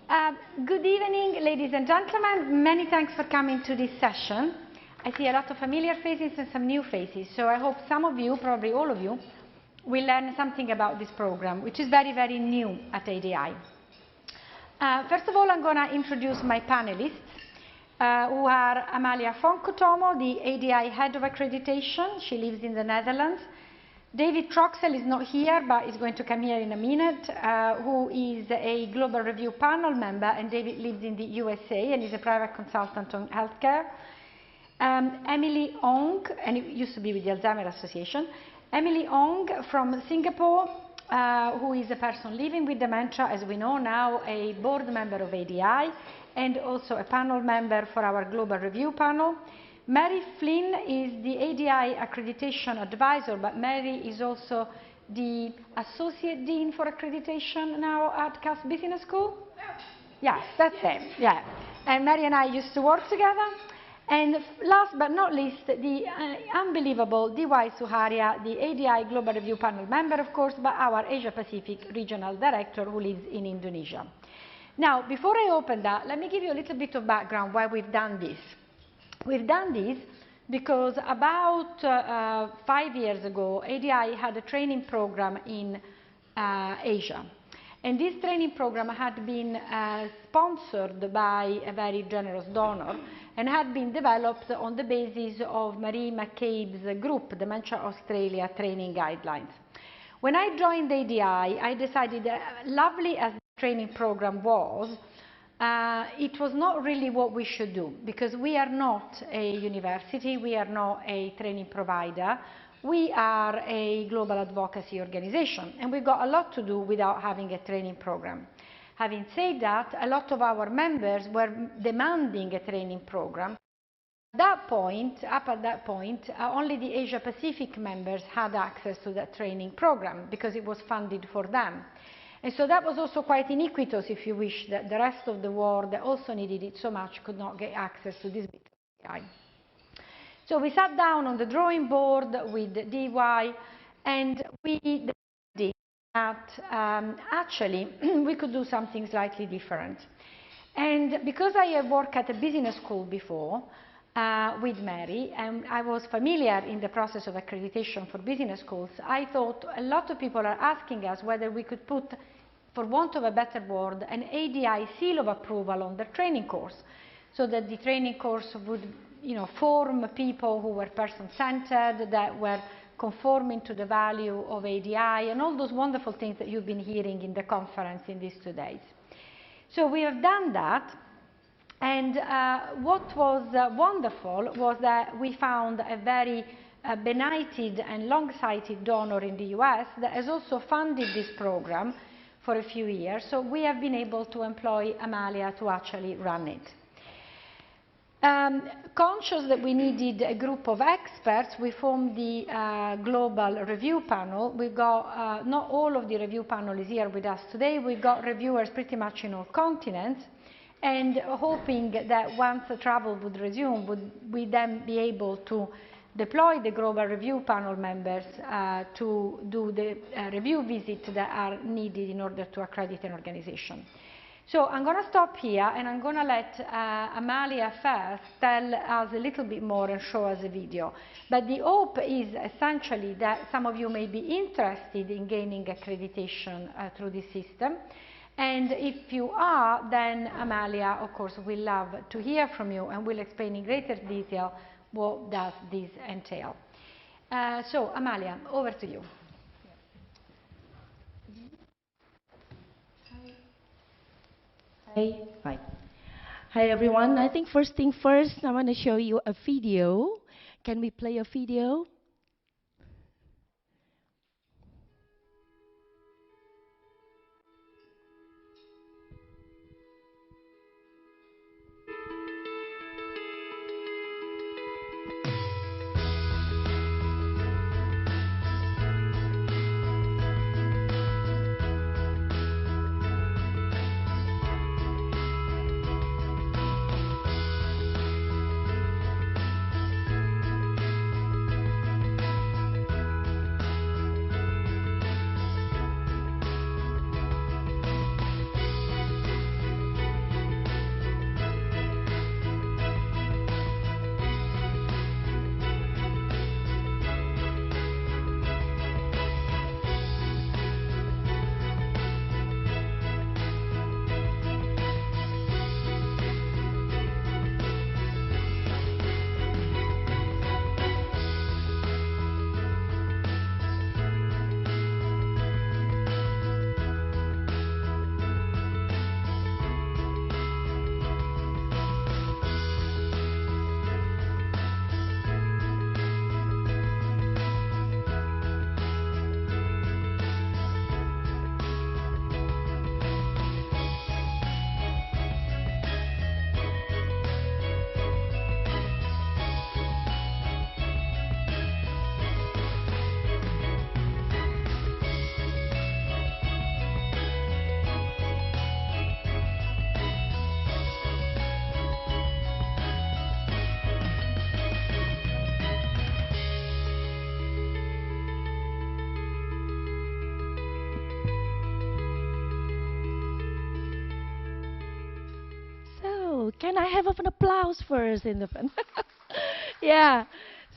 Good evening, ladies and gentlemen. Many thanks for coming to this session. I see a lot of familiar faces and some new faces, so I hope some of you, probably all of you, will learn something about this program, which is very, very new at ADI. First of all, I'm going to introduce my panelists, who are Amalia Fonk Utomo, the ADI Head of Accreditation. She lives in the Netherlands. David Troxel is not here, but is going to come here in a minute, who is a Global Review Panel member, and David lives in the USA and is a private consultant on healthcare. Emily Ong, and it used to be with the Alzheimer's Association. Emily Ong from Singapore, who is a person living with dementia, as we know now, a board member of ADI, and also a panel member for our Global Review Panel. Mary Flynn is the ADI Accreditation Advisor, but Mary is also the Associate Dean for Accreditation now at Cass Business School? Yes, that's it, yeah. And Mary and I used to work together. And last but not least, the unbelievable DY Suharya, the ADI Global Review Panel member, of course, but our Asia Pacific Regional Director who lives in Indonesia. Now, before I open that, let me give you a little bit of background why we've done this. We've done this because about 5 years ago, ADI had a training program in Asia. And this training program had been sponsored by a very generous donor and had been developed on the basis of Marie McCabe's group, Dementia Australia Training Guidelines. When I joined ADI, I decided that lovely as the training program was, it was not really what we should do, because we are not a university, we are not a training provider, we are a global advocacy organization, and we've got a lot to do without having a training program. Having said that, a lot of our members were demanding a training program. Up at that point, only the Asia Pacific members had access to that training program because it was funded for them. And so that was also quite iniquitous, if you wish, that the rest of the world that also needed it so much could not get access to this bit of ADI. So we sat down on the drawing board with DY, and we decided that actually we could do something slightly different. And because I have worked at a business school before with Mary, and I was familiar in the process of accreditation for business schools, I thought a lot of people are asking us whether we could put, for want of a better word, an ADI seal of approval on the training course, so that the training course would, form people who were person-centered, that were conforming to the value of ADI, and all those wonderful things that you've been hearing in the conference in these 2 days. So we have done that. And what was wonderful was that we found a very benighted and long-sighted donor in the US that has also funded this program for a few years. So we have been able to employ Amalia to actually run it. Conscious that we needed a group of experts, we formed the Global Review Panel. We've got, not all of the review panel is here with us today. We've got reviewers pretty much in all continents. And hoping that once the travel would resume, would we then be able to deploy the Global Review Panel members to do the review visits that are needed in order to accredit an organization. So I'm going to stop here, and I'm going to let Amalia first tell us a little bit more and show us a video. But the hope is essentially that some of you may be interested in gaining accreditation through this system. And if you are, then Amalia, of course, will love to hear from you and will explain in greater detail what does this entail. So, Amalia, over to you. Hi. Hi, everyone. I think first thing first, I want to show you a video. Can we play a video? Can I have an applause first in the front? Yeah.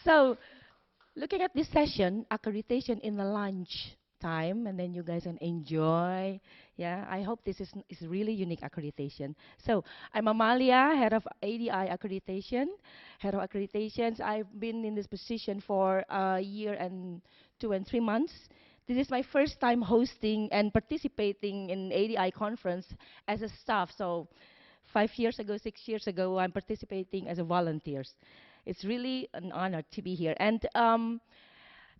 So, looking at this session, accreditation in the lunch time, and then you guys can enjoy. Yeah, I hope this is really unique accreditation. So, I'm Amalia, head of ADI Accreditation, head of accreditations. I've been in this position for a year and 2 and 3 months. This is my first time hosting and participating in ADI conference as a staff. So, 5 years ago, 6 years ago, I'm participating as a volunteer. It's really an honor to be here. And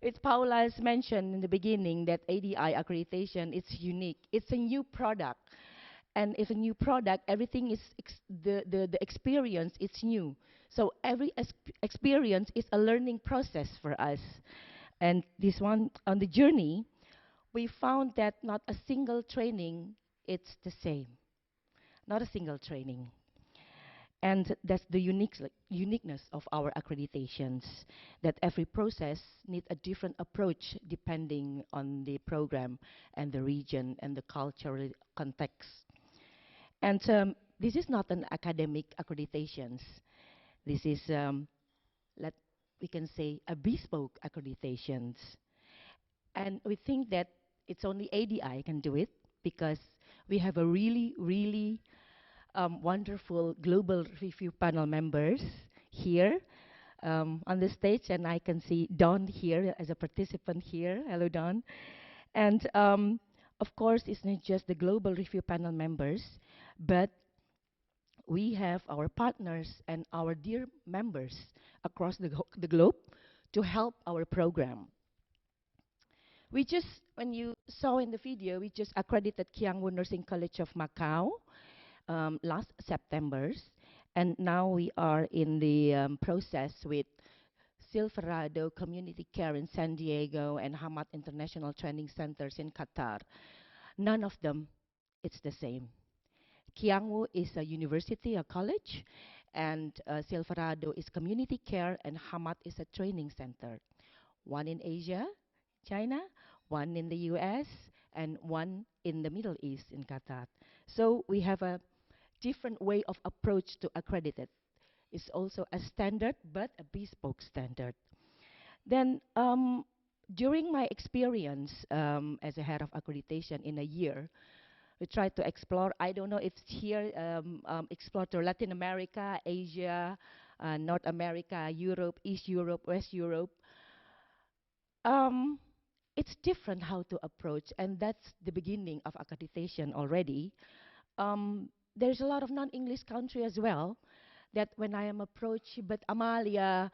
it's Paola's mentioned in the beginning that ADI accreditation is unique. It's a new product. And if a new product, everything is, the experience is new. So every experience is a learning process for us. And this one, on the journey, we found that not a single training, it's the same. Not a single training. And that's the uniqueness of our accreditations, that every process needs a different approach depending on the program and the region and the cultural context. And this is not an academic accreditations. This is, we can say, a bespoke accreditations. And we think that it's only ADI can do it because we have a really, really wonderful global review panel members here on the stage, and I can see Don here as a participant here. Hello, Don. And of course, it's not just the global review panel members, but we have our partners and our dear members across the globe to help our program. We just, when you saw in the video, we just accredited Kiang Nursing College of Macau last September, and now we are in the process with Silverado Community Care in San Diego and Hamad International Training Centers in Qatar. None of them, it's the same. Kiang is a university, a college, and Silverado is community care, and Hamad is a training center. One in Asia, China, one in the US, and one in the Middle East in Qatar. So we have a different way of approach to accredit it. It's also a standard, but a bespoke standard. Then during my experience as a head of accreditation in a year, we tried to explore, I don't know if here, explore to Latin America, Asia, North America, Europe, East Europe, West Europe. It's different how to approach, and that's the beginning of accreditation already. There's a lot of non-English country as well, that when I am approached, but Amalia,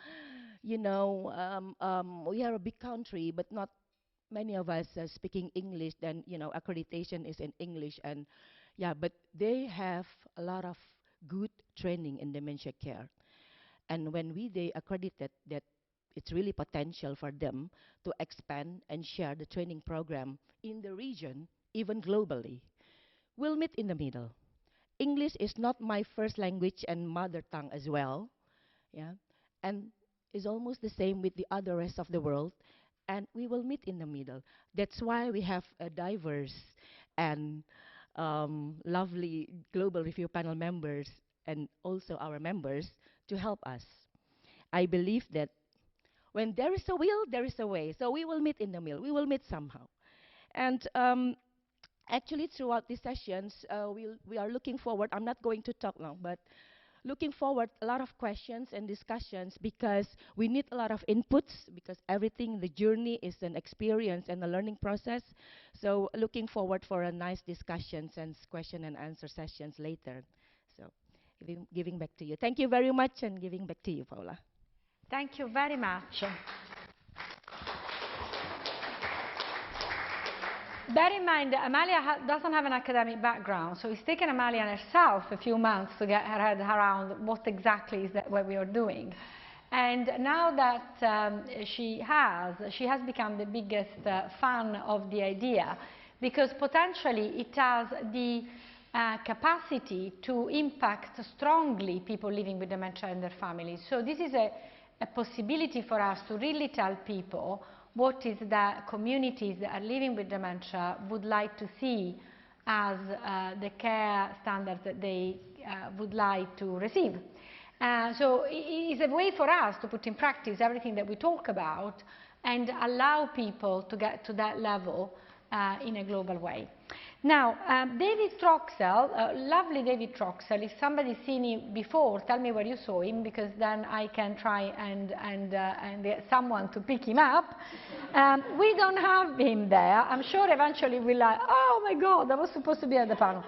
you know, we are a big country, but not many of us are speaking English, then, you know, accreditation is in English, and yeah, but they have a lot of good training in dementia care. And when they accredited that it's really potential for them to expand and share the training program in the region, even globally, we'll meet in the middle. English is not my first language and mother tongue as well, yeah, and is almost the same with the other rest of the world, and we will meet in the middle. That's why we have a diverse and lovely global review panel members and also our members to help us. I believe that when there is a will, there is a way. So we will meet in the middle. We will meet somehow. And actually, throughout these sessions, we are looking forward. I'm not going to talk long, but looking forward a lot of questions and discussions because we need a lot of inputs because everything, the journey is an experience and a learning process. So looking forward for a nice discussions and question and answer sessions later. So giving back to you. Thank you very much, and giving back to you, Paola. Thank you very much. Bear in mind, Amalia doesn't have an academic background, so it's taken Amalia and herself a few months to get her head around what exactly is that what we are doing. And now that she has become the biggest fan of the idea, because potentially it has the capacity to impact strongly people living with dementia and their families. So this is a possibility for us to really tell people what is that communities that are living with dementia would like to see as the care standards that they would like to receive. So it is a way for us to put in practice everything that we talk about and allow people to get to that level in a global way. Now, David Troxel, lovely David Troxel, if somebody's seen him before, tell me where you saw him, because then I can try and get someone to pick him up. We don't have him there. I'm sure eventually we'll like, oh my God, I was supposed to be at the panel.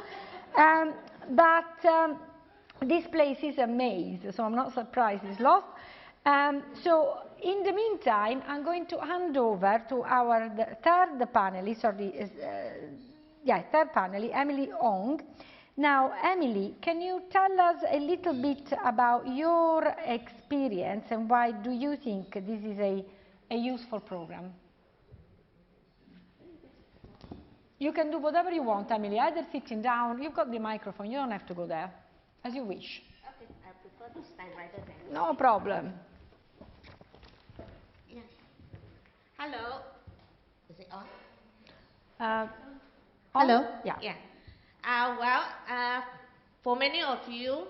This place is a maze, so I'm not surprised it's lost. So in the meantime, I'm going to hand over to our third panelist, third panelist, Emily Ong. Now, Emily, can you tell us a little bit about your experience and why do you think this is a useful program? You can do whatever you want, Emily, either sitting down, you've got the microphone, you don't have to go there, as you wish. Okay, I prefer to stand right there. No problem. Yeah. Hello. Is it on? Hello? Yeah. Yeah. For many of you,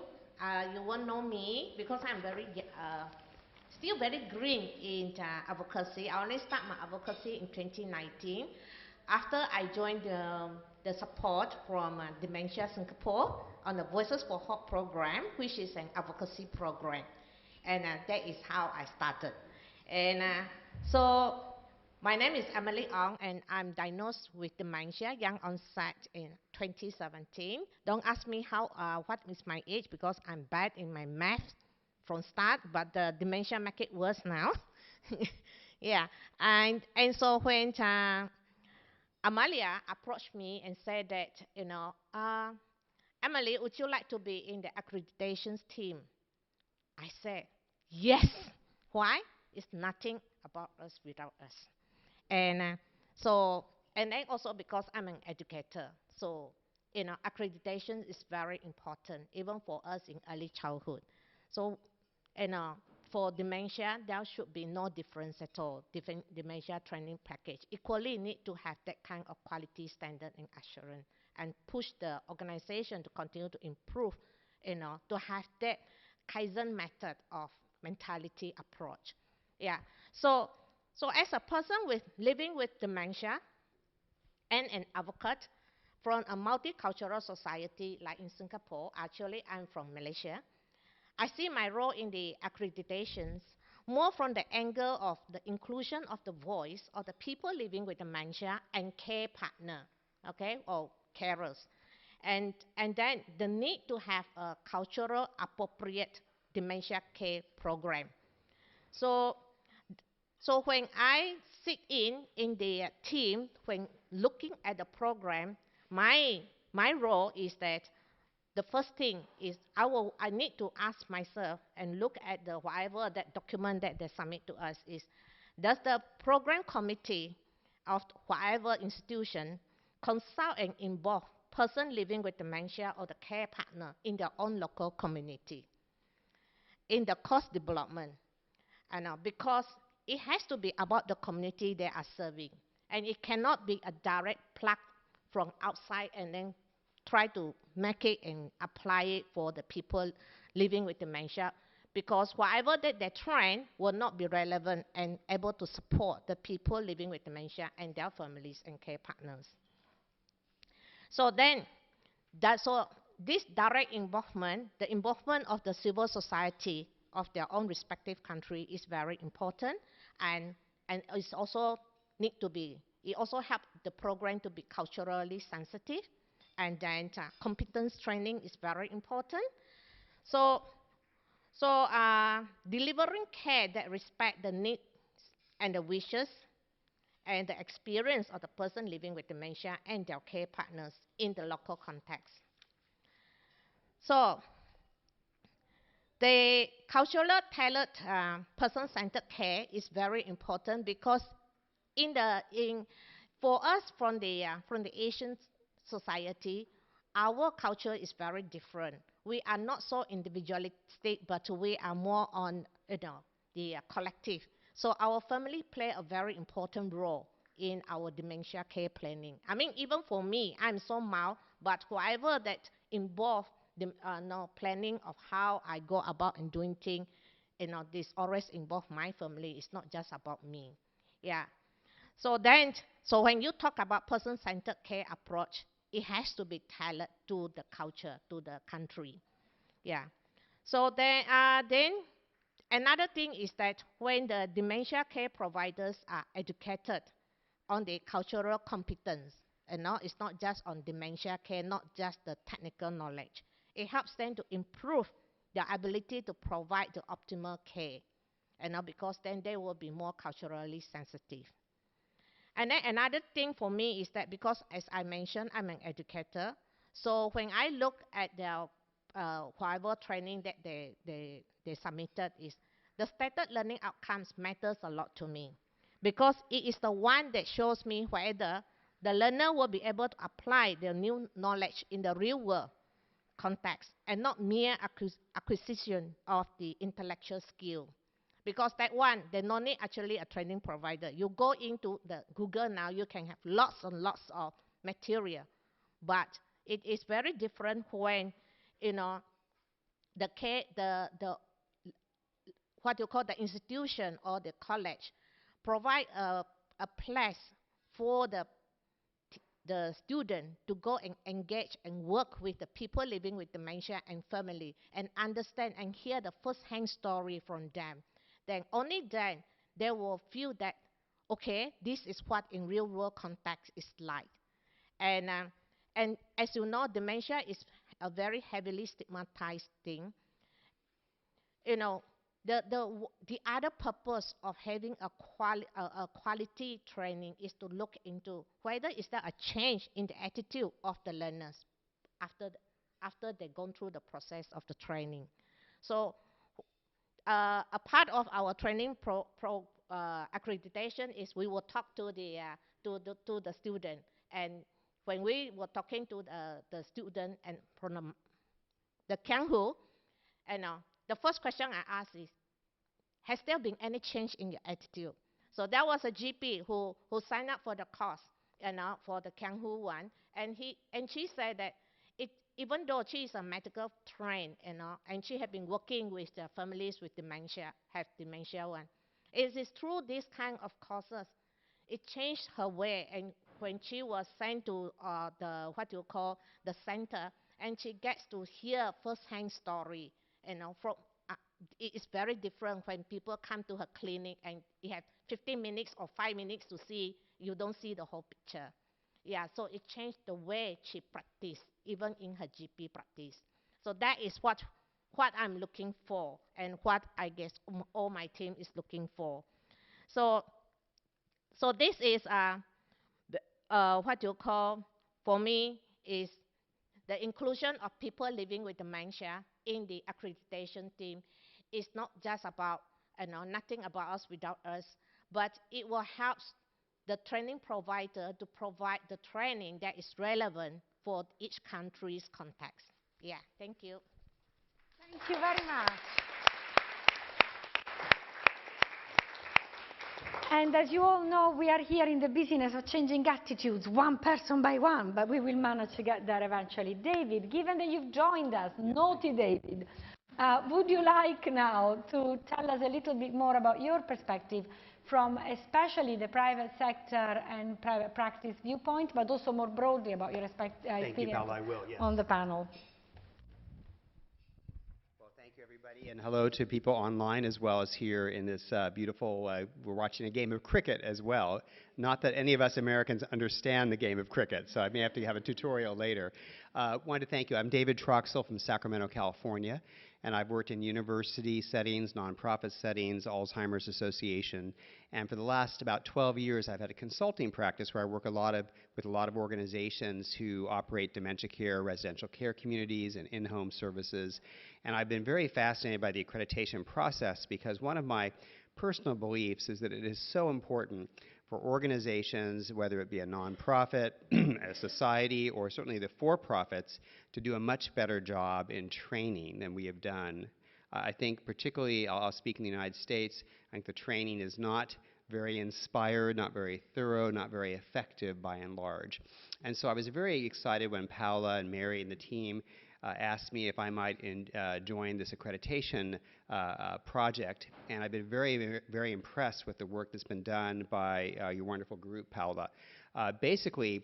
you won't know me because I'm still very green in advocacy. I only started my advocacy in 2019 after I joined the support from Dementia Singapore on the Voices for Hope program, which is an advocacy program. And that is how I started. And so my name is Emily Ong, and I'm diagnosed with dementia, young onset, in 2017. Don't ask me what is my age, because I'm bad in my math from start, but the dementia make it worse now. Yeah, and so when Amalia approached me and said that, Emily, would you like to be in the accreditation team? I said, yes. Why? It's nothing about us without us. And then also because I'm an educator, so accreditation is very important, even for us in early childhood. So, for dementia, there should be no difference at all. Dementia training package equally need to have that kind of quality standard and assurance, and push the organization to continue to improve, to have that Kaizen method of mentality approach. Yeah. So as a person living with dementia and an advocate from a multicultural society like in Singapore, actually I'm from Malaysia, I see my role in the accreditations more from the angle of the inclusion of the voice of the people living with dementia and care partner, okay, or carers. And then the need to have a cultural appropriate dementia care program. So when I sit in the team, when looking at the program, my role is that the first thing is I need to ask myself and look at whatever that document that they submit to us is, does the program committee of whatever institution consult and involve person living with dementia or the care partner in their own local community in the course development? Because it has to be about the community they are serving, and it cannot be a direct plug from outside and then try to make it and apply it for the people living with dementia, because whatever that they train will not be relevant and able to support the people living with dementia and their families and care partners. So this direct involvement, the involvement of the civil society of their own respective country is very important, and it's also it also helps the program to be culturally sensitive, and then competence training is very important. So delivering care that respect the needs and the wishes and the experience of the person living with dementia and their care partners in the local context. So the cultural tailored person-centered care is very important, because for us from the Asian society, our culture is very different. We are not so individualistic, but we are more on the collective. So our family play a very important role in our dementia care planning. I mean, even for me, I'm so mild, but whoever that involved the planning of how I go about and doing things, this always involve my family. It's not just about me. Yeah. So when you talk about person-centered care approach, it has to be tailored to the culture, to the country. Yeah. So then another thing is that when the dementia care providers are educated on the cultural competence, it's not just on dementia care, not just the technical knowledge. It helps them to improve their ability to provide the optimal care, because then they will be more culturally sensitive. And then another thing for me is that because, as I mentioned, I'm an educator, so when I look at their whatever training that they submitted, is the stated learning outcomes matters a lot to me, because it is the one that shows me whether the learner will be able to apply their new knowledge in the real world context and not mere acquisition of the intellectual skill. Because that one, they don't need actually a training provider. You go into the Google now, you can have lots and lots of material. But it is very different when, the what you call the institution or the college provide a place for the student to go and engage and work with the people living with dementia and family and understand and hear the first-hand story from them. Then only then they will feel that, okay, this is what in real world context is like. And as you know, dementia is a very heavily stigmatized thing. The other purpose of having a quality training is to look into whether is there a change in the attitude of the learners after they've gone through the process of the training. So a part of our training accreditation is we will talk to the student, and when we were talking to the student and from the Kiang, the first question I asked is, has there been any change in your attitude? So there was a GP who signed up for the course, for the Kiang one, and she said that even though she is a medical trained, and she had been working with the families with dementia, have dementia one, it is through this kind of courses, it changed her way. And when she was sent to the center, and she gets to hear first-hand story, from it is very different when people come to her clinic and you have 15 minutes or 5 minutes to see, you don't see the whole picture. Yeah, so it changed the way she practiced, even in her GP practice. So that is what I'm looking for, and what I guess all my team is looking for. So this is for me, is the inclusion of people living with dementia in the accreditation team is not just about, nothing about us without us, but it will help the training provider to provide the training that is relevant for each country's context. Yeah, thank you. Thank you very much. And as you all know, we are here in the business of changing attitudes, one person by one, but we will manage to get there eventually. David, given that you've joined us, naughty David, would you like now to tell us a little bit more about your perspective from especially the private sector and private practice viewpoint, but also more broadly about your experience you, Paola, I will, yes. on the panel? Thank you, everybody, and hello to people online as well as here in this beautiful, we're watching a game of cricket as well. Not that any of us Americans understand the game of cricket, so I may have to have a tutorial later. Wanted to thank you. I'm David Troxel from Sacramento, California, and I've worked in university settings, nonprofit settings, Alzheimer's Association, and for the last about 12 years I've had a consulting practice where I work with a lot of organizations who operate dementia care, residential care communities, and in-home services. And I've been very fascinated by the accreditation process, because one of my personal beliefs is that it is so important for organizations, whether it be a nonprofit, a society, or certainly the for-profits, to do a much better job in training than we have done. I think particularly, I'll speak in the United States, I think the training is not very inspired, not very thorough, not very effective by and large. And so I was very excited when Paola and Mary and the team asked me if I might join this accreditation project. And I've been very impressed with the work that's been done by your wonderful group, Paola. Basically,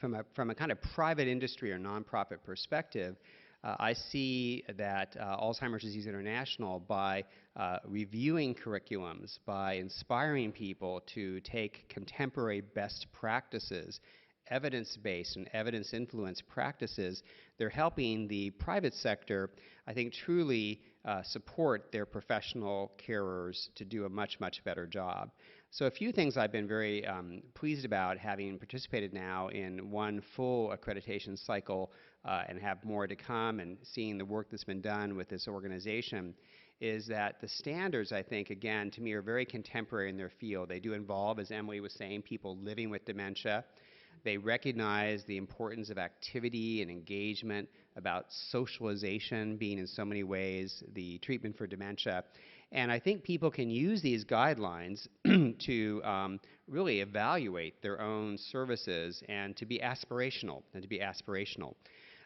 from a kind of private industry or nonprofit perspective, I see that Alzheimer's Disease International, by reviewing curriculums, by inspiring people to take contemporary best practices, evidence-based and evidence-influenced practices, they're helping the private sector, I think, truly support their professional carers to do a much, much better job. So a few things I've been very pleased about, having participated now in one full accreditation cycle and have more to come, and seeing the work that's been done with this organization, is that the standards, I think, again, to me, are very contemporary in their field. They do involve, as Emily was saying, people living with dementia. They recognize the importance of activity and engagement, about socialization being in so many ways the treatment for dementia. And I think people can use these guidelines to really evaluate their own services and to be aspirational,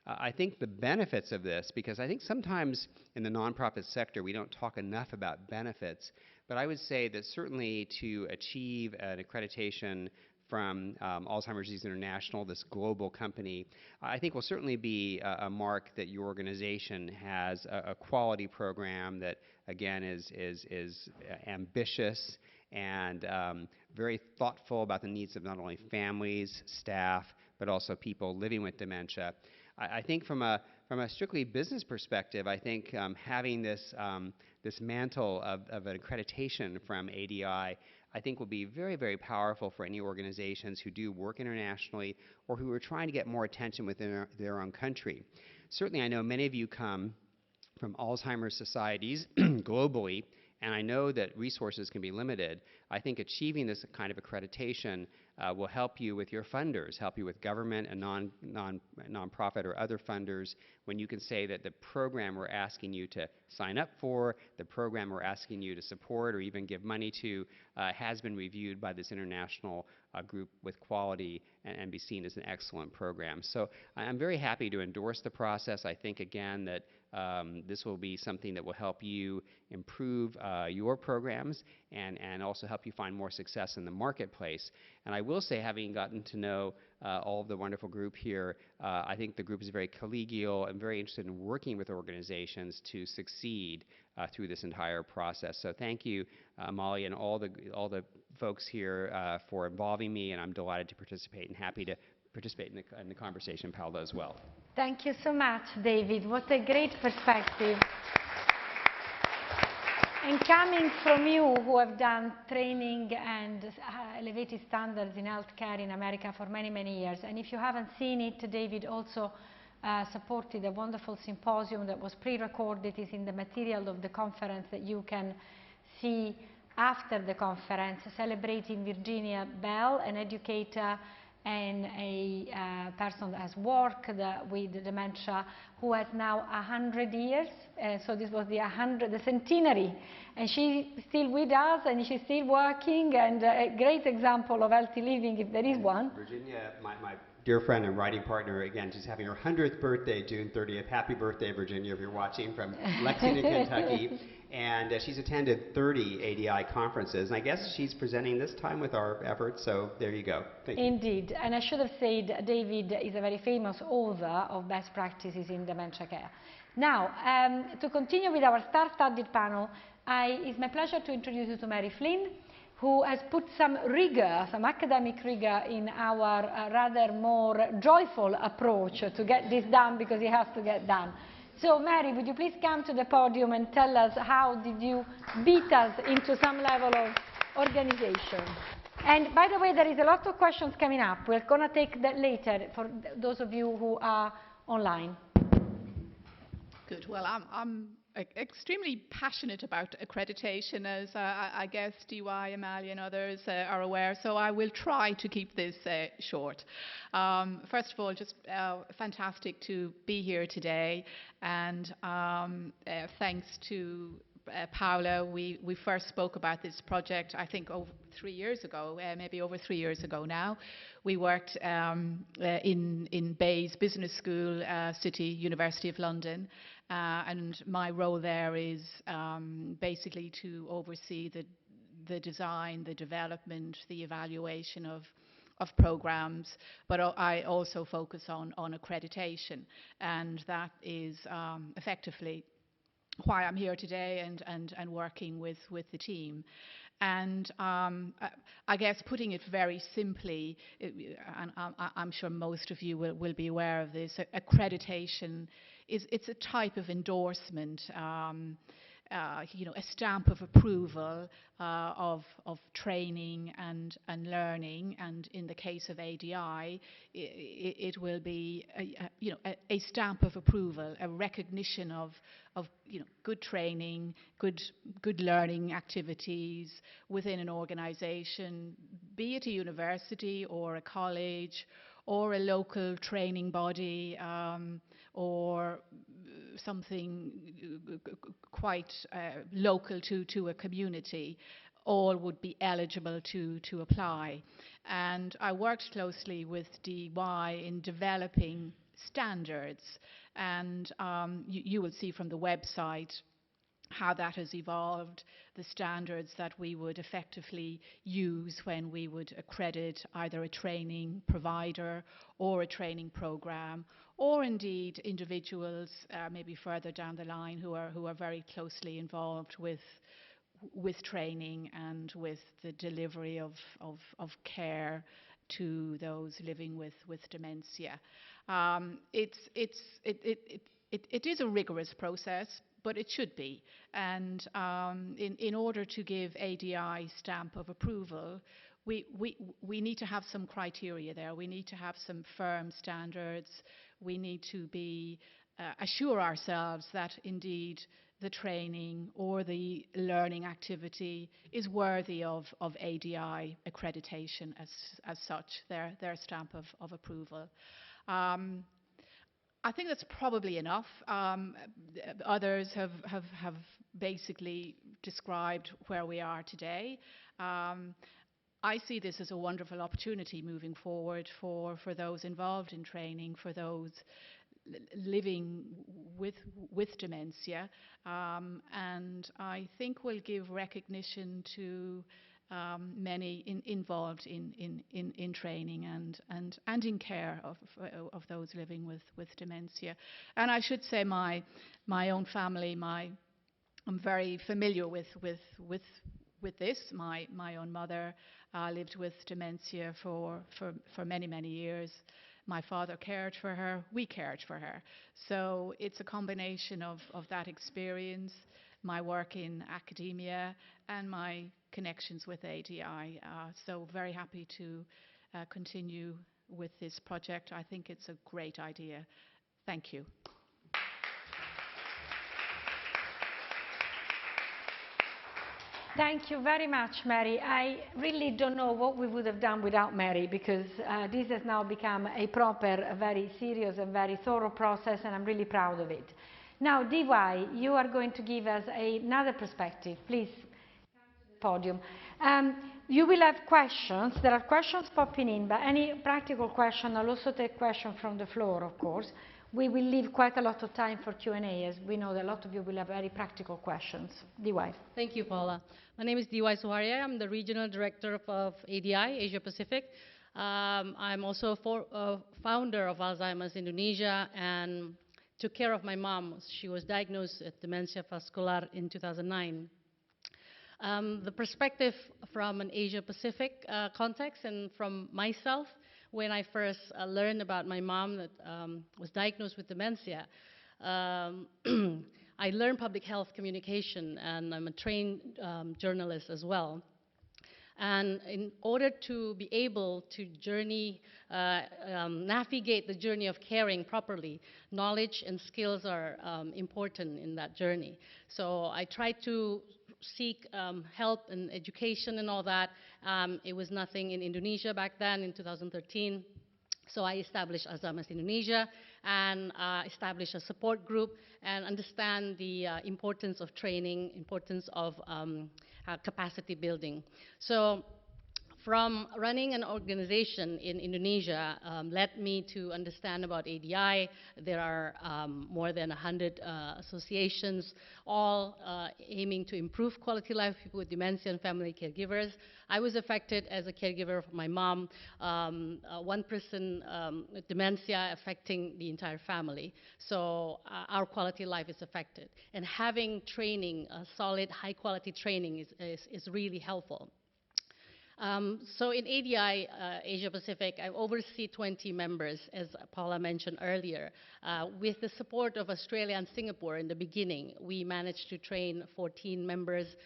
I think the benefits of this, because I think sometimes in the nonprofit sector we don't talk enough about benefits, but I would say that certainly to achieve an accreditation from Alzheimer's Disease International, this global company, I think will certainly be a mark that your organization has a quality program that, again, is ambitious and very thoughtful about the needs of not only families, staff, but also people living with dementia. I think from a strictly business perspective, I think having this mantle of an accreditation from ADI, I think will be very, very powerful for any organizations who do work internationally or who are trying to get more attention within their own country. Certainly, I know many of you come from Alzheimer's societies globally, and I know that resources can be limited. I think achieving this kind of accreditation will help you with your funders, help you with government and nonprofit or other funders, when you can say that the program we're asking you to sign up for, the program we're asking you to support or even give money to, has been reviewed by this international group with quality and be seen as an excellent program. So I'm very happy to endorse the process. I think, again, that this will be something that will help you improve your programs and also help you find more success in the marketplace. And I will say, having gotten to know all of the wonderful group here, I think the group is very collegial and very interested in working with organizations to succeed through this entire process. So thank you, Amalia, and all the folks here for involving me, and I'm delighted to participate and happy to participate in the conversation, Paola, as well. Thank you so much, David. What a great perspective. And coming from you, who have done training and elevated standards in healthcare in America for many, many years. And if you haven't seen it, David also supported a wonderful symposium that was pre-recorded. It's in the material of the conference that you can see after the conference, celebrating Virginia Bell, an educator and a person that has worked with dementia, who has now 100 years. So this was the centenary. And she's still with us, and she's still working, and a great example of healthy living, if there is one. Virginia, my dear friend and writing partner, again, she's having her 100th birthday, June 30th. Happy birthday, Virginia, if you're watching from Lexington, Kentucky. And she's attended 30 ADI conferences. And I guess she's presenting this time with our efforts, so there you go. Thank you. Indeed. And I should have said, David is a very famous author of best practices in dementia care. Now, to continue with our star-studded panel, it's my pleasure to introduce you to Mary Flynn, who has put some rigor, some academic rigor, in our rather more joyful approach to get this done, because it has to get done. So, Mary, would you please come to the podium and tell us how did you beat us into some level of organization? And by the way, there is a lot of questions coming up. We're going to take that later for those of you who are online. Good. Well, I'm extremely passionate about accreditation, as I guess DY, Amalia and others are aware, so I will try to keep this short. First of all, just fantastic to be here today, and thanks to Paola, we first spoke about this project, I think, over 3 years ago, maybe over 3 years ago now. We worked in Bayes Business School, City University of London, and my role there is basically to oversee the design, the development, the evaluation of programs, but I also focus on accreditation, and that is effectively why I'm here today and working with the team. And I guess putting it very simply, and I'm sure most of you will be aware of this, accreditation it's a type of endorsement, a stamp of approval of training and learning, and in the case of ADI, it will be a stamp of approval, a recognition of good training, good learning activities within an organization, be it a university or a college or a local training body, or something quite local to a community. All would be eligible to apply. And I worked closely with DY in developing standards, and you will see from the website how that has evolved, the standards that we would effectively use when we would accredit either a training provider or a training program, or indeed individuals maybe further down the line who are very closely involved with training and with the delivery of care to those living with dementia. It is a rigorous process, but it should be. And in order to give ADI stamp of approval, we need to have some criteria there. We need to have some firm standards. We need to be assure ourselves that indeed the training or the learning activity is worthy of ADI accreditation as such, their stamp of approval. I think that's probably enough. Others have basically described where we are today. I see this as a wonderful opportunity moving forward for those involved in training, for those living with dementia, and I think will give recognition to many involved in training and in care of those living with dementia. And I should say my own family, I'm very familiar with this. My own mother lived with dementia for many years. My father cared for her, we cared for her. So it's a combination of that experience, my work in academia, and my connections with ADI. So very happy to continue with this project. I think it's a great idea. Thank you. Thank you very much, Mary. I really don't know what we would have done without Mary, because this has now become a proper, a very serious and very thorough process, and I'm really proud of it. Now, DY, you are going to give us another perspective. Please come to the podium. You will have questions. There are questions popping in, but any practical question, I'll also take questions from the floor, of course. We will leave quite a lot of time for Q&A, as we know that a lot of you will have very practical questions. DY. Thank you, Paola. My name is DY Suharya. I'm the Regional Director of ADI, Asia Pacific. I'm also a founder of Alzheimer's Indonesia and took care of my mom. She was diagnosed with dementia vascular in 2009. The perspective from an Asia Pacific context and from myself, when I first learned about my mom that was diagnosed with dementia, I learned public health communication, and I'm a trained journalist as well. And in order to be able to navigate the journey of caring properly, knowledge and skills are important in that journey. So I tried to seek help and education and all that. It was nothing in Indonesia back then in 2013. So I established Alzheimer's Indonesia and established a support group and understand the importance of training, importance of capacity building. So from running an organization in Indonesia led me to understand about ADI. There are more than 100 associations, all aiming to improve quality life of people with dementia and family caregivers. I was affected as a caregiver of my mom, one person with dementia affecting the entire family. So our quality of life is affected. And having training, solid, high-quality training is really helpful. So in ADI Asia Pacific, I oversee 20 members, as Paula mentioned earlier. With the support of Australia and Singapore in the beginning, we managed to train 14 members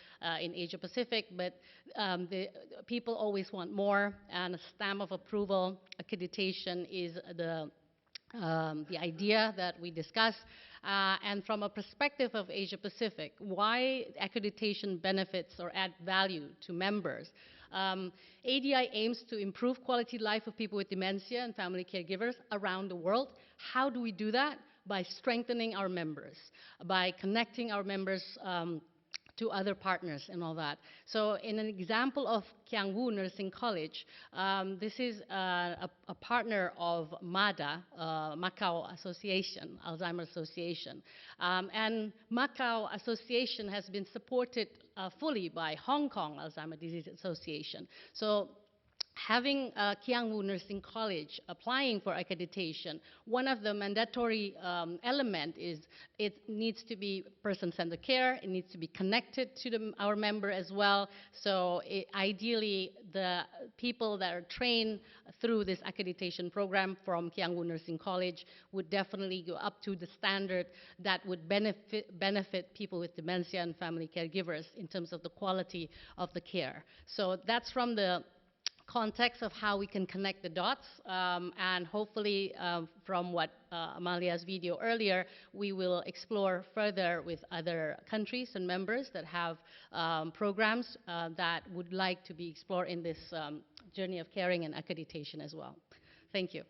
in Asia Pacific, but the people always want more, and a stamp of approval, accreditation is the idea that we discussed. And from a perspective of Asia Pacific, why accreditation benefits or add value to members? ADI aims to improve quality life of people with dementia and family caregivers around the world. How do we do that? By strengthening our members, by connecting our members to other partners and all that. So in an example of Kiang Nursing College, this is a partner of MADA, Macau Association, Alzheimer's Association. And Macau Association has been supported fully by Hong Kong Alzheimer's Disease Association. So having Kiang Nursing College applying for accreditation, one of the mandatory element is it needs to be person-centered care. It needs to be connected to our member as well. So ideally, the people that are trained through this accreditation program from Kiang Nursing College would definitely go up to the standard that would benefit people with dementia and family caregivers in terms of the quality of the care. So that's from the context of how we can connect the dots, and hopefully from what Amalia's video earlier, we will explore further with other countries and members that have programs that would like to be explored in this journey of caring and accreditation as well. Thank you.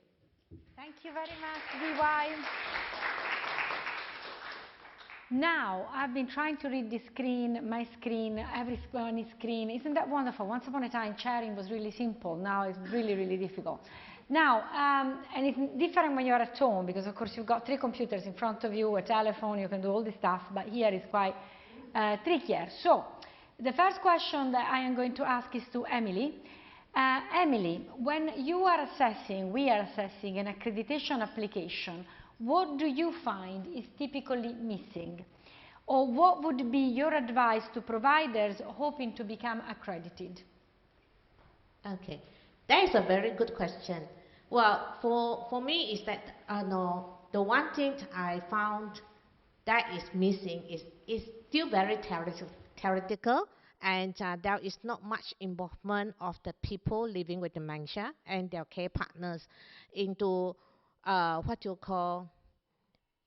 Thank you very much, DY. Now, I've been trying to read the screen, my screen, everybody's screen. Isn't that wonderful? Once upon a time, sharing was really simple. Now it's really, really difficult. Now, and it's different when you're at home, because of course you've got 3 computers in front of you, a telephone, you can do all this stuff, but here it's quite trickier. So, the first question that I am going to ask is to Emily. Emily, when you are assessing, we are assessing an accreditation application, what do you find is typically missing? Or what would be your advice to providers hoping to become accredited? Okay, that is a very good question. Well, for me is that no, the one thing I found that is missing is still very theoretical, and there is not much involvement of the people living with dementia and their care partners into what you call,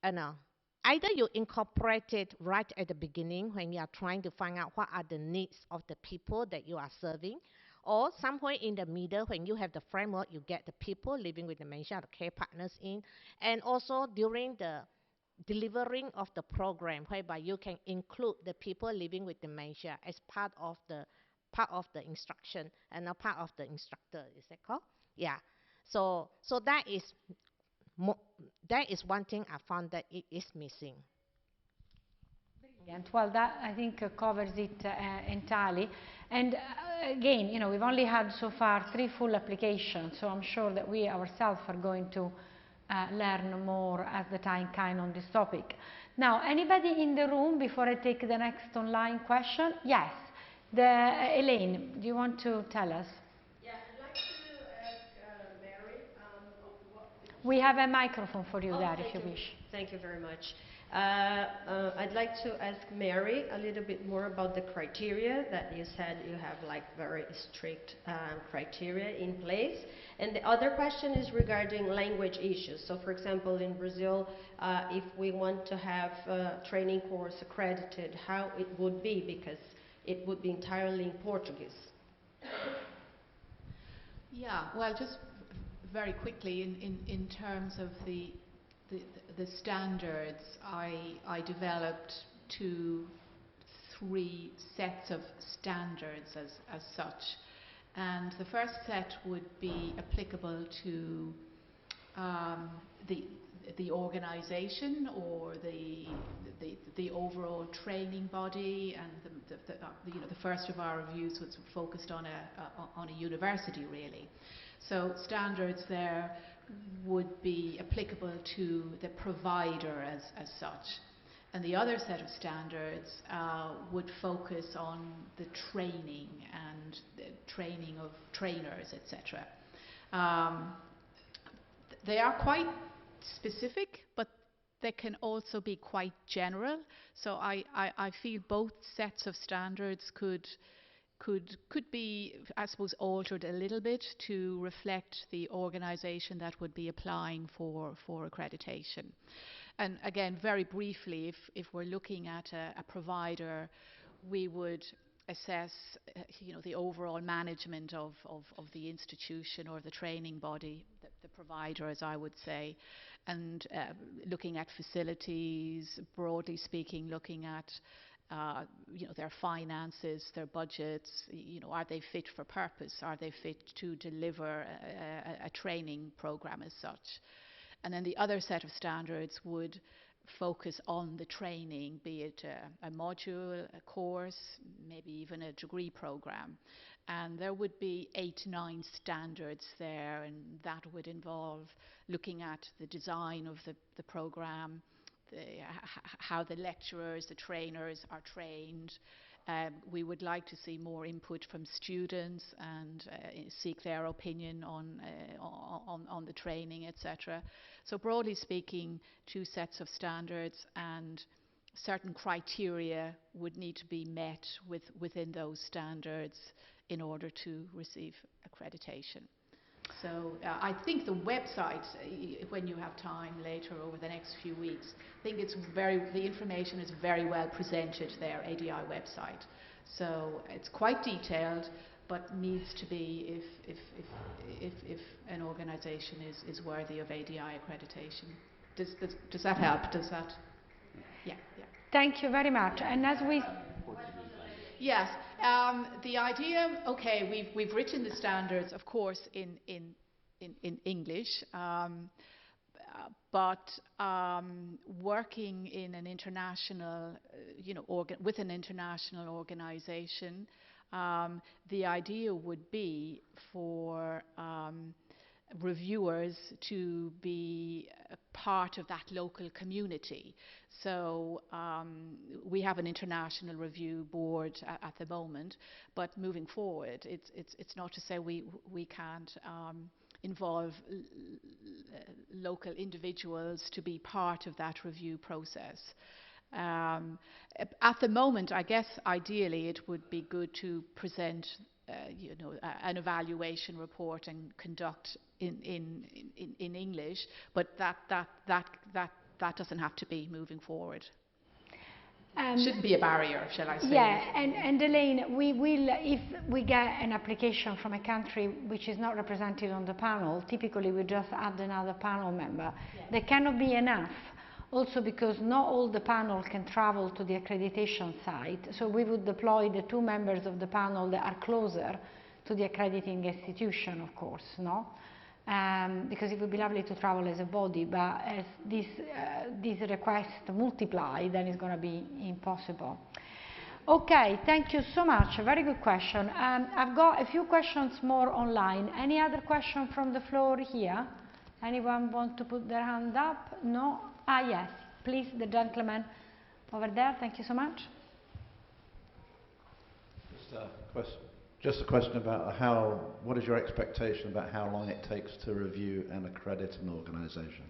either you incorporate it right at the beginning when you are trying to find out what are the needs of the people that you are serving, or somewhere in the middle when you have the framework, you get the people living with dementia, the care partners in, and also during the delivering of the program, whereby you can include the people living with dementia as part of the instruction and a part of the instructor. Is that called? Yeah. So that is one thing I found that it is missing. Brilliant. Well, that I think covers it entirely. And again, you know, we've only had so far 3 full applications, so I'm sure that we ourselves are going to learn more as the time kind on this topic. Now, anybody in the room before I take the next online question? Yes. Elaine, do you want to tell us? Yeah, I'd like to ask Mary. We have a microphone for you there, if you you. wish. Thank you very much. I'd like to ask Mary a little bit more about the criteria that you said you have like very strict criteria in place. And the other question is regarding language issues. So for example, in Brazil, if we want to have a training course accredited, how it would be, because it would be entirely in Portuguese. Yeah, well, just very quickly, in terms of the standards, I developed 3 sets of standards as such. And the first set would be applicable to the organization or the overall training body, and the first of our reviews was focused on a university, really. So standards there would be applicable to the provider as such. And the other set of standards would focus on the training and the training of trainers, etc. They are quite specific, but they can also be quite general. So I feel both sets of standards could be, I suppose, altered a little bit to reflect the organisation that would be applying for accreditation. And again, very briefly, if we're looking at a provider, we would assess the overall management of the institution or the training body, the provider, as I would say, and looking at facilities, broadly speaking, looking at their finances, their budgets, are they fit for purpose? Are they fit to deliver a training program as such? And then the other set of standards would focus on the training, be it a module, a course, maybe even a degree program. And there would be 8 to 9 standards there, and that would involve looking at the design of the program, how the lecturers, the trainers are trained. We would like to see more input from students and seek their opinion on the training, etc. So broadly speaking, 2 sets of standards, and certain criteria would need to be met within those standards in order to receive accreditation. So I think the website, when you have time later over the next few weeks, I think the information is very well presented there, ADI website. So it's quite detailed, but needs to be if an organisation is worthy of ADI accreditation. Does that help? Does that? Yeah. Thank you very much. And as we... Yes. The idea, okay, we've written the standards, of course, in English, but working in an international, with an international organisation, the idea would be for reviewers to be a part of that local community. So we have an international review board at the moment, but moving forward, it's not to say we can't involve local individuals to be part of that review process. At the moment, I guess ideally it would be good to present an evaluation report and conduct in English, but that doesn't have to be moving forward. Shouldn't be a barrier, shall I say? Yeah, and Elaine, we will, if we get an application from a country which is not represented on the panel, typically we just add another panel member. Yeah. There cannot be enough, also because not all the panel can travel to the accreditation site, so we would deploy the 2 members of the panel that are closer to the accrediting institution, of course, no? Because it would be lovely to travel as a body, but as these requests multiply, then it's going to be impossible. Okay, thank you so much. A very good question. I've got a few questions more online. Any other question from the floor here? Anyone want to put their hand up? No? Ah, yes. Please, the gentleman over there. Thank you so much. Just a question about what is your expectation about how long it takes to review and accredit an organisation?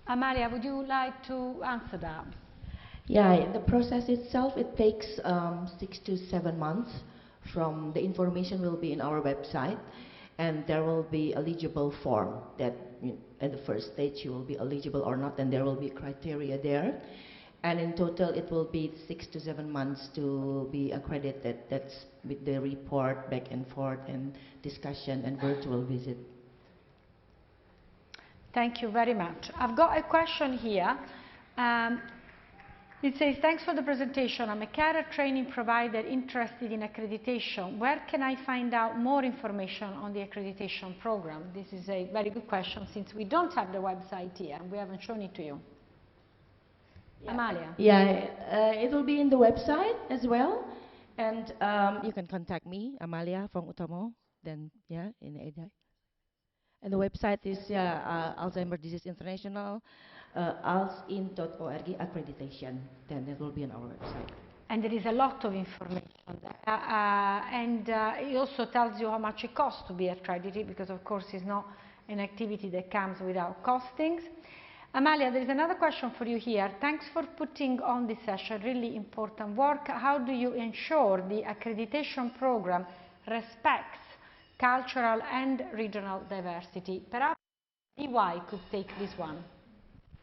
Amalia, would you like to answer that? Yeah, the process itself, it takes 6 to 7 months. From the information will be in our website, and there will be eligible form that at the first stage you will be eligible or not, and there will be criteria there. And in total, it will be 6 to 7 months to be accredited. That's with the report back and forth and discussion and virtual visit. Thank you very much. I've got a question here. It says, thanks for the presentation. I'm a carer training provider interested in accreditation. Where can I find out more information on the accreditation program? This is a very good question since we don't have the website here and we haven't shown it to you. Yeah. Amalia. Yeah, it will be in the website as well. And you can contact me, Amalia Fonk Utomo, then, yeah, in ADI. And the website is Alzheimer's Disease International, alzin.org accreditation. Then it will be on our website. And there is a lot of information there. It also tells you how much it costs to be accredited, because of course it's not an activity that comes without costings. Amalia, there is another question for you here. Thanks for putting on this session, really important work. How do you ensure the accreditation program respects cultural and regional diversity? Perhaps DY could take this one.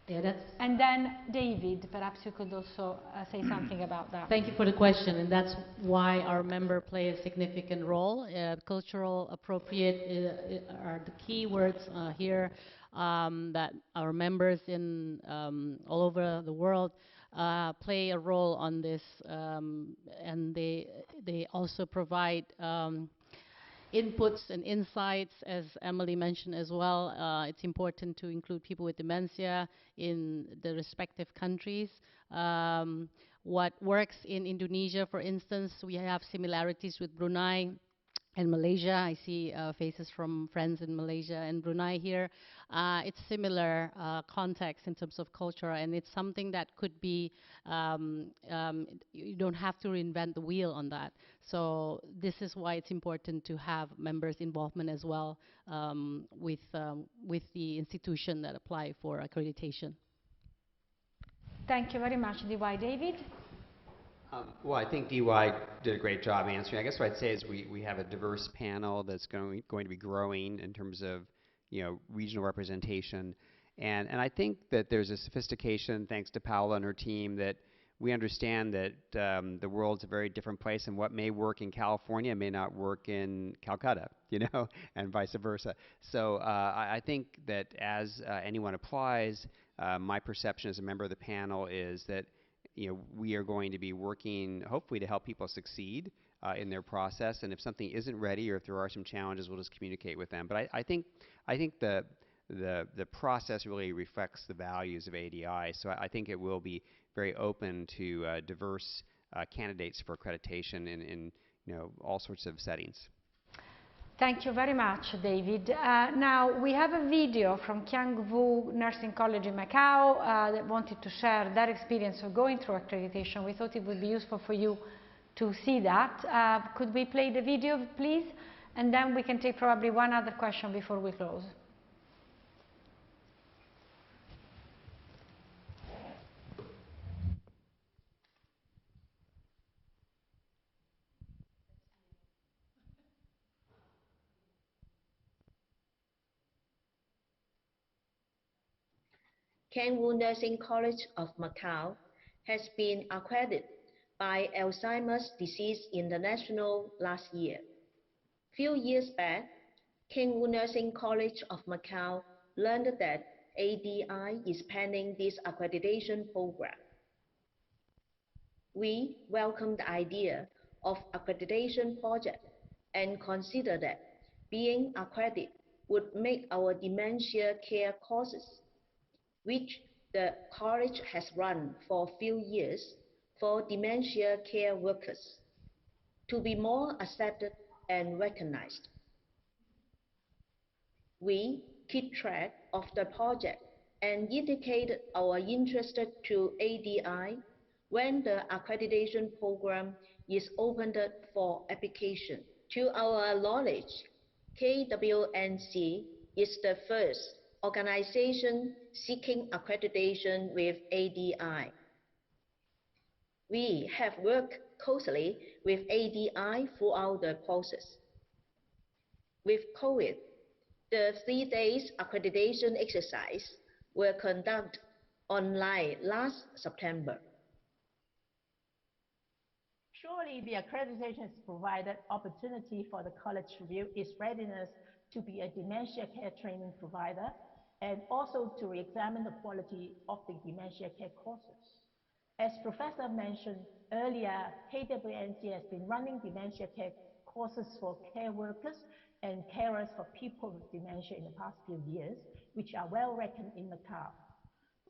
Yeah, and then David, perhaps you could also say something about that. Thank you for the question, and that's why our member play a significant role. Cultural appropriate are the key words here that our members in all over the world play a role on this, and they also provide inputs and insights, as Emily mentioned as well. It's important to include people with dementia in the respective countries. What works in Indonesia, for instance, we have similarities with Brunei and Malaysia. I see faces from friends in Malaysia and Brunei here. It's similar context in terms of culture, and it's something that could be, you don't have to reinvent the wheel on that. So this is why it's important to have members' involvement as well with the institution that apply for accreditation. Thank you very much, DY. David? Well, I think DY did a great job answering. I guess what I'd say is we have a diverse panel that's going to be growing in terms of, you know, regional representation. And I think that there's a sophistication, thanks to Paola and her team, that we understand that the world's a very different place, and what may work in California may not work in Calcutta, you know, and vice versa. So I think that as anyone applies, my perception as a member of the panel is that, you know, we are going to be working, hopefully, to help people succeed in their process. And if something isn't ready, or if there are some challenges, we'll just communicate with them. But I think the process really reflects the values of ADI. So I think it will be very open to diverse candidates for accreditation in you know, all sorts of settings. Thank you very much, David. Now, we have a video from Kiang Nursing College in Macau that wanted to share their experience of going through accreditation. We thought it would be useful for you to see that. Could we play the video, please? And then we can take probably one other question before we close. Kiang Nursing College of Macau has been accredited by Alzheimer's Disease International last year. Few years back, Kiang Nursing College of Macau learned that ADI is planning this accreditation program. We welcome the idea of accreditation project and consider that being accredited would make our dementia care courses, which the college has run for a few years for dementia care workers, to be more accepted and recognized. We keep track of the project and indicate our interest to ADI when the accreditation program is opened for application. To our knowledge, KWNC is the first organization seeking accreditation with ADI. We have worked closely with ADI throughout the process. With COVID, the 3 days accreditation exercise were conducted online last September. Surely the accreditation has provided opportunity for the college to review its readiness to be a dementia care training provider and also to re-examine the quality of the dementia care courses. As Professor mentioned earlier, KWNC has been running dementia care courses for care workers and carers for people with dementia in the past few years, which are well reckoned in Macau.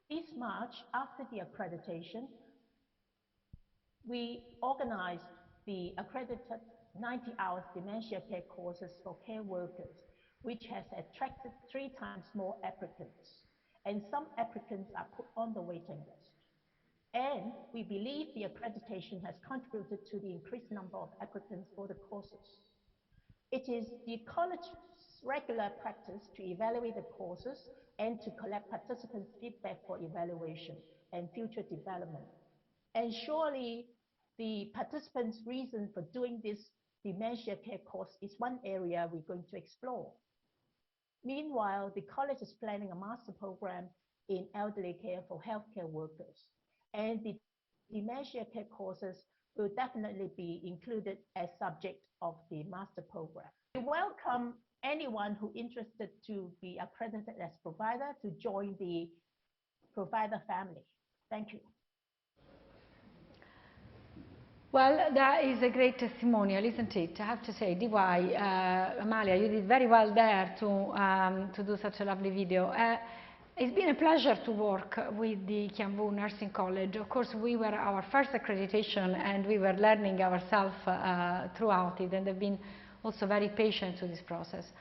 This March, after the accreditation, we organized the accredited 90 hours dementia care courses for care workers, which has attracted 3 times more applicants, and some applicants are put on the waiting list. And we believe the accreditation has contributed to the increased number of applicants for the courses. It is the college's regular practice to evaluate the courses and to collect participants' feedback for evaluation and future development. And surely the participants' reason for doing this dementia care course is one area we're going to explore. Meanwhile, the college is planning a master program in elderly care for healthcare workers, and the dementia care courses will definitely be included as subject of the master program. We welcome anyone who is interested to be accredited as provider to join the provider family. Thank you. Well, that is a great testimonial, isn't it? I have to say, DY, Amalia, you did very well there to do such a lovely video. It's been a pleasure to work with the Kiang Nursing College. Of course, we were our first accreditation and we were learning ourselves throughout it, and they've been also very patient to this process.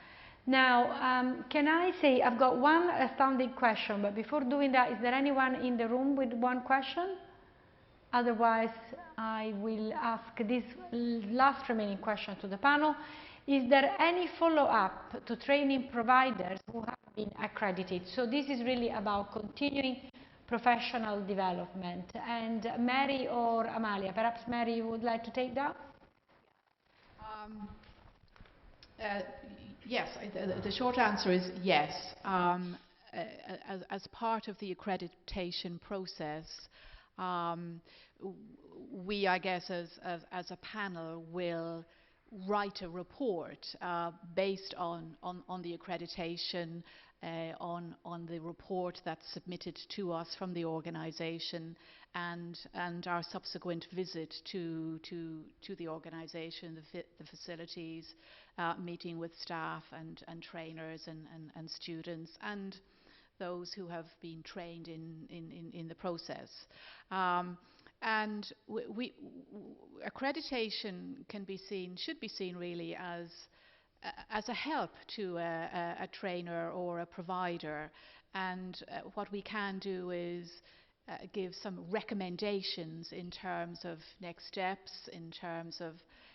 Now, can I say, I've got one astounding question, but before doing that, is there anyone in the room with one question? Otherwise, I will ask this last remaining question to the panel. Is there any follow-up to training providers who have been accredited? So this is really about continuing professional development. And Mary or Amalia, perhaps Mary, you would like to take that? Yes, the short answer is yes. As part of the accreditation process, we, I guess, as a panel, will write a report based on the accreditation, on the report that's submitted to us from the organization, and our subsequent visit to the organization, the facilities, meeting with staff and trainers and students, and those who have been trained in the process. And accreditation should be seen really as a help to a trainer or a provider. And what we can do is give some recommendations in terms of next steps, in terms of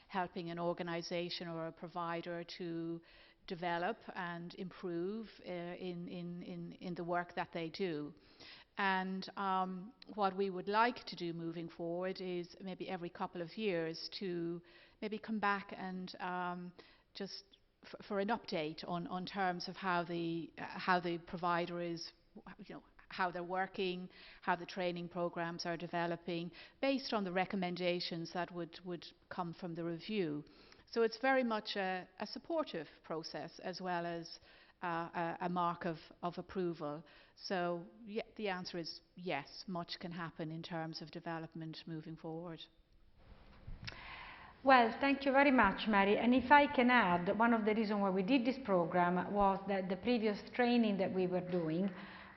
helping an organization or a provider to develop and improve in the work that they do. And what we would like to do moving forward is maybe every couple of years to maybe come back and just for an update on terms of how the provider is, how they're working, how the training programs are developing, based on the recommendations that would come from the review. So it's very much a supportive process as well as a mark of approval. So yeah, the answer is yes, much can happen in terms of development moving forward. Well, thank you very much, Mary. And if I can add, one of the reasons why we did this program was that the previous training that we were doing,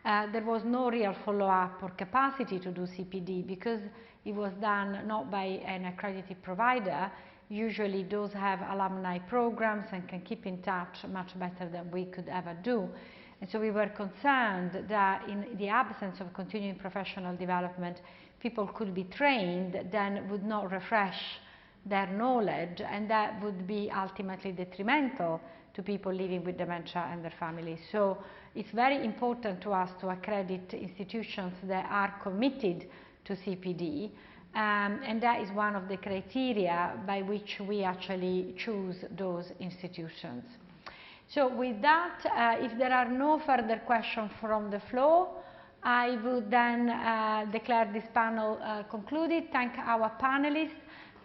there was no real follow-up or capacity to do CPD because it was done not by an accredited provider. Usually those have alumni programs and can keep in touch much better than we could ever do. And so we were concerned that in the absence of continuing professional development, people could be trained, then would not refresh their knowledge, and that would be ultimately detrimental to people living with dementia and their families. So it's very important to us to accredit institutions that are committed to CPD, and that is one of the criteria by which we actually choose those institutions. So with that, if there are no further questions from the floor, I would then declare this panel concluded. Thank our panelists,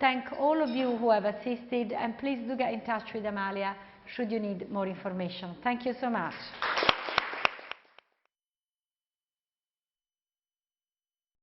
thank all of you who have assisted, and please do get in touch with Amalia should you need more information. Thank you so much.